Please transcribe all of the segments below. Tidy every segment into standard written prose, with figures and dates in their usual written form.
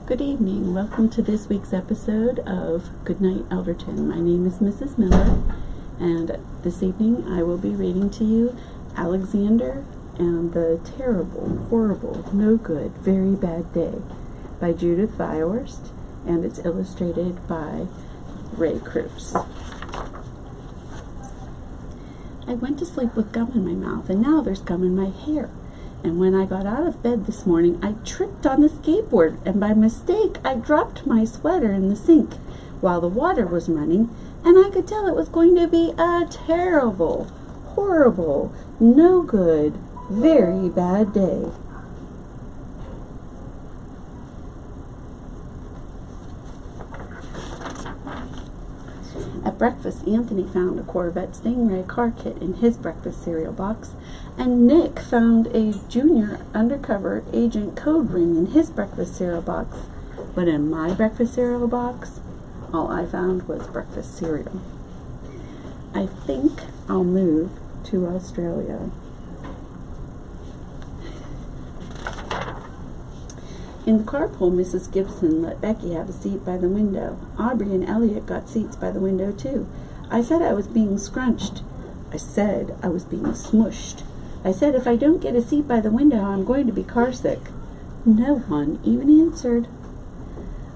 Good evening. Welcome to this week's episode of Goodnight Elderton. My name is Mrs. Miller, and this evening I will be reading to you Alexander and the Terrible, Horrible, No Good, Very Bad Day by Judith Viorst, and it's illustrated by Ray Cruz. I went to sleep with gum in my mouth, and now there's gum in my hair. And when I got out of bed this morning, I tripped on the skateboard, and by mistake, I dropped my sweater in the sink while the water was running, and I could tell it was going to be a terrible, horrible, no good, very bad day. At breakfast, Anthony found a Corvette Stingray car kit in his breakfast cereal box, and Nick found a junior undercover agent code ring in his breakfast cereal box. But in my breakfast cereal box, all I found was breakfast cereal. I think I'll move to Australia. In the carpool, Mrs. Gibson let Becky have a seat by the window. Aubrey and Elliot got seats by the window, too. I said I was being scrunched. I said I was being smushed. I said if I don't get a seat by the window, I'm going to be carsick. No one even answered.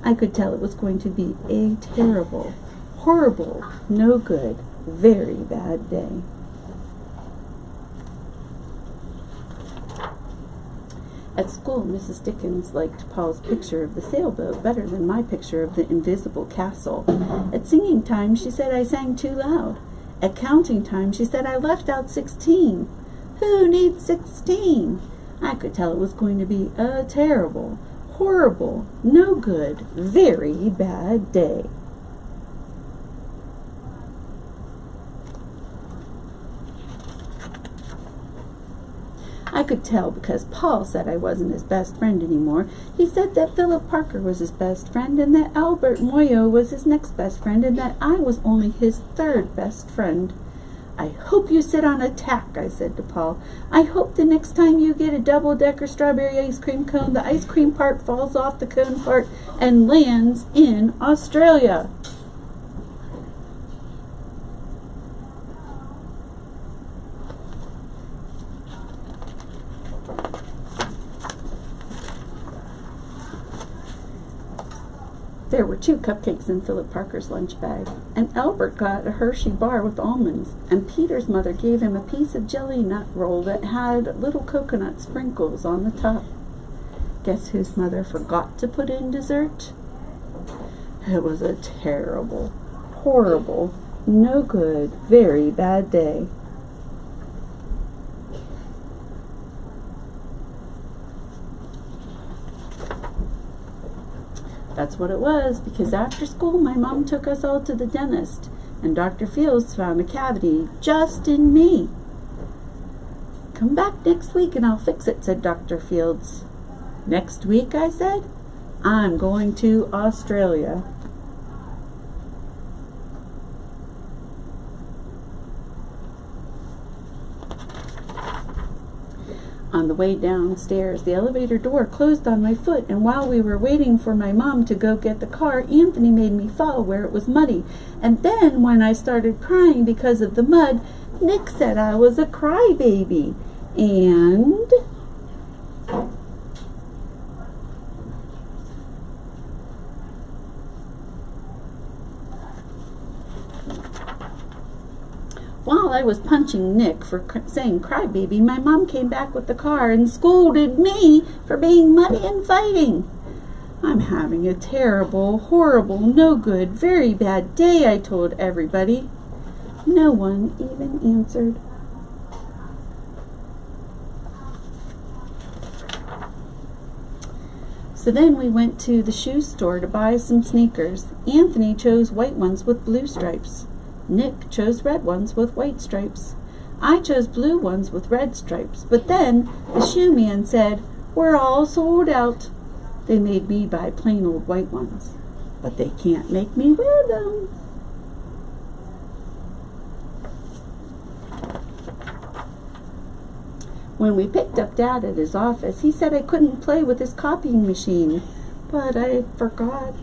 I could tell it was going to be a terrible, horrible, no good, very bad day. At school, Mrs. Dickens liked Paul's picture of the sailboat better than my picture of the invisible castle. At singing time, she said I sang too loud. At counting time, she said I left out 16. Who needs 16? I could tell it was going to be a terrible, horrible, no good, very bad day. I could tell because Paul said I wasn't his best friend anymore. He said that Philip Parker was his best friend, and that Albert Moyo was his next best friend, and that I was only his third best friend. I hope you sit on a tack, I said to Paul. I hope the next time you get a double-decker strawberry ice cream cone, the ice cream part falls off the cone part and lands in Australia. There were 2 cupcakes in Philip Parker's lunch bag, and Albert got a Hershey bar with almonds, and Peter's mother gave him a piece of jelly nut roll that had little coconut sprinkles on the top. Guess whose mother forgot to put in dessert? It was a terrible, horrible, no good, very bad day. That's what it was, because after school my mom took us all to the dentist, and Dr. Fields found a cavity just in me. Come back next week and I'll fix it, said Dr. Fields. Next week, I said? I'm going to Australia. On the way downstairs, the elevator door closed on my foot, and while we were waiting for my mom to go get the car, Anthony made me fall where it was muddy. And then, when I started crying because of the mud, Nick said I was a crybaby. And while I was punching Nick for saying crybaby, my mom came back with the car and scolded me for being muddy and fighting. I'm having a terrible, horrible, no good, very bad day, I told everybody. No one even answered. So then we went to the shoe store to buy some sneakers. Anthony chose white ones with blue stripes. Nick chose red ones with white stripes. I chose blue ones with red stripes, but then the shoe man said, "We're all sold out." They made me buy plain old white ones, but they can't make me wear them. When we picked up Dad at his office, he said I couldn't play with his copying machine. but I forgot.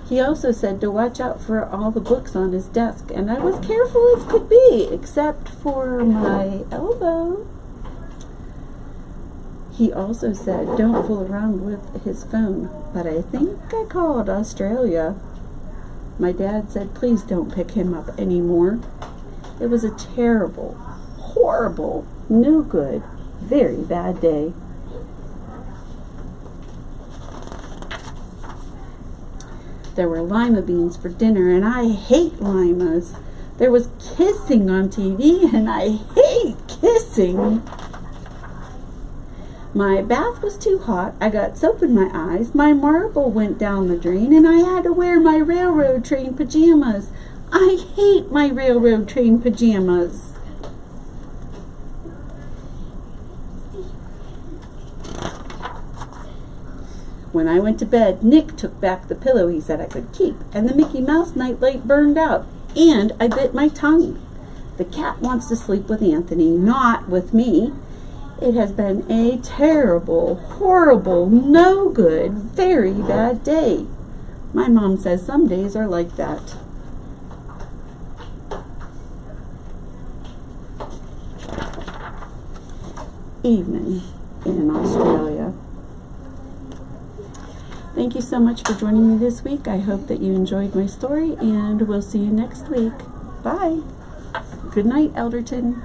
He also said to watch out for all the books on his desk, and I was careful as could be, except for my elbow. He also said don't fool around with his phone, but I think I called Australia. My dad said please don't pick him up anymore. It was a terrible, horrible, no good, very bad day. There were lima beans for dinner, and I hate limas. There was kissing on TV, and I hate kissing. My bath was too hot. I got soap in my eyes. My marble went down the drain, and I had to wear my railroad train pajamas. I hate my railroad train pajamas. When I went to bed, Nick took back the pillow he said I could keep, and the Mickey Mouse nightlight burned out, and I bit my tongue. The cat wants to sleep with Anthony, not with me. It has been a terrible, horrible, no good, very bad day. My mom says some days are like that. Evening in Australia. Thank you so much for joining me this week. I hope that you enjoyed my story, and we'll see you next week. Bye. Good night, Elderton.